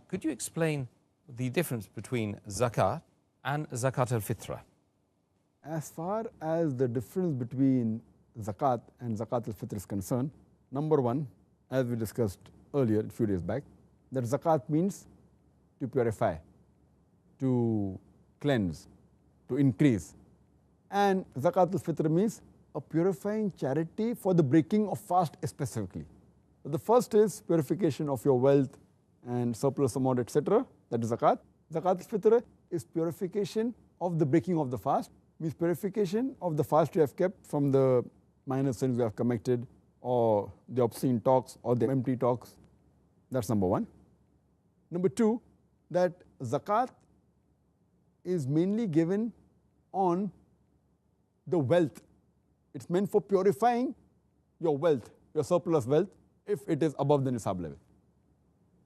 Could you explain the difference between Zakat and Zakat al-Fitra? As far as the difference between Zakat and Zakat al-Fitr is concerned, number one, as we discussed earlier a few days back, that Zakat means to purify, to cleanse, to increase. And Zakat al-Fitr means a purifying charity for the breaking of fast specifically. So the first is purification of your wealth and surplus amount, etc. That is Zakat. Zakat al-Fitr is purification of the breaking of the fast, means purification of the fast you have kept from the minor sins you have committed, or the obscene talks, or the empty talks. That's number one. Number two, that Zakat is mainly given on the wealth. It's meant for purifying your wealth, your surplus wealth, if it is above the nisab level.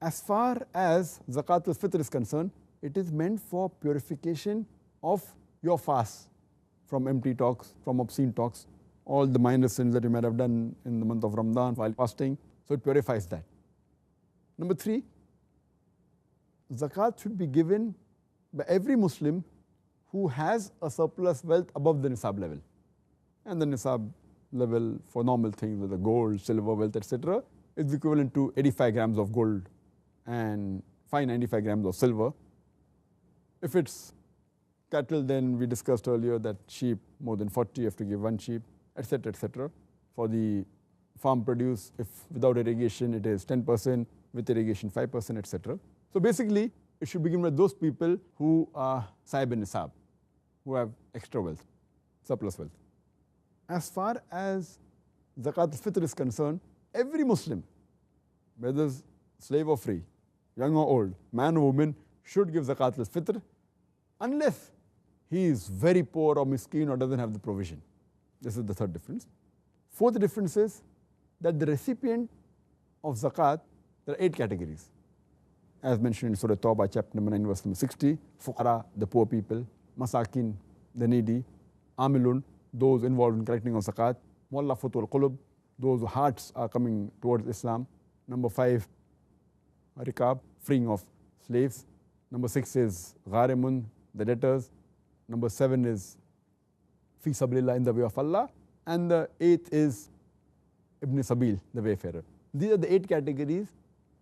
As far as Zakat al-Fitr is concerned, it is meant for purification of your fast from empty talks, from obscene talks, all the minor sins that you might have done in the month of Ramadan while fasting. So it purifies that. Number three, Zakat should be given by every Muslim who has a surplus wealth above the nisab level. And the nisab level for normal things, whether gold, silver, wealth, etc., is equivalent to 85 grams of gold and 595 grams of silver. If it's cattle, then we discussed earlier that sheep, more than 40, you have to give one sheep, etc., etc. For the farm produce, if without irrigation, it is 10%, with irrigation 5%, etc. So basically, it should be given by those people who are sahib and nisab, who have extra wealth, surplus wealth. As far as Zakat al-Fitr is concerned, every Muslim, whether slave or free, young or old, man or woman, should give Zakat al-Fitr unless he is very poor or miskin or doesn't have the provision. This is the third difference. Fourth difference is that the recipient of Zakat, there are 8 categories. As mentioned in Surah Tawbah, chapter number 9, verse number 60, Fuqara, the poor people, Masakin, the needy, Amilun, those involved in collecting of Zakat, Muallafatul Qulub, those whose hearts are coming towards Islam. Number 5, Rikab, freeing of slaves. Number 6 is Gharimun, the debtors. Number 7 is Fi Sabilillah, in the way of Allah. And the 8th is Ibn Sabil, the wayfarer. These are the 8 categories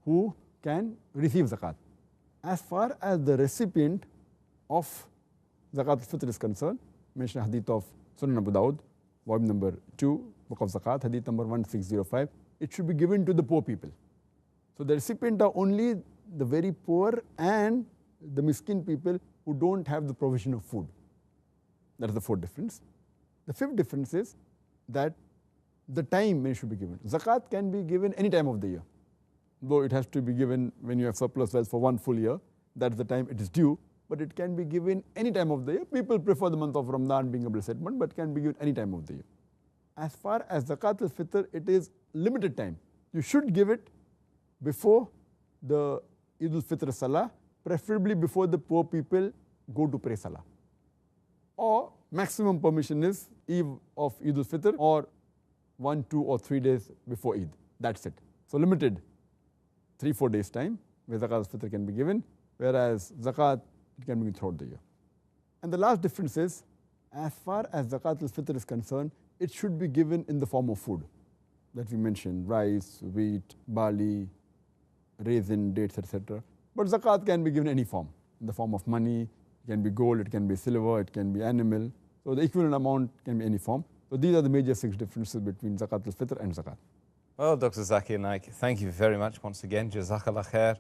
who can receive Zakat. As far as the recipient of Zakat al-Fitr is concerned, mention hadith of Sunan Abu Dawud, volume number 2, book of Zakat, hadith number 1605, it should be given to the poor people. So the recipient are only the very poor and the miskin people who don't have the provision of food. That is the fourth difference. The fifth difference is that the time when it should be given. Zakat can be given any time of the year, though it has to be given when you have surplus wealth for one full year. That's the time it is due. But it can be given any time of the year. People prefer the month of Ramadan being a blessed month, but can be given any time of the year. As far as Zakat al-Fitr, it is limited time. You should give it before the Eid al-Fitr Salah, preferably before the poor people go to pray Salah. Or maximum permission is Eve of Eid al-Fitr or 1, 2 or 3 days before Eid. That's it. So limited 3-4 days time where Zakat al-Fitr can be given, whereas Zakat, it can be given throughout the year. And the last difference is, as far as Zakat al-Fitr is concerned, it should be given in the form of food that we mentioned, rice, wheat, barley, raisin, dates, etc. But Zakat can be given in any form, in the form of money, it can be gold, it can be silver, it can be animal. So the equivalent amount can be any form. So these are the major 6 differences between Zakat al-Fitr and Zakat. Well, Dr. Zakir Naik, thank you very much once again. Jazakallah khair.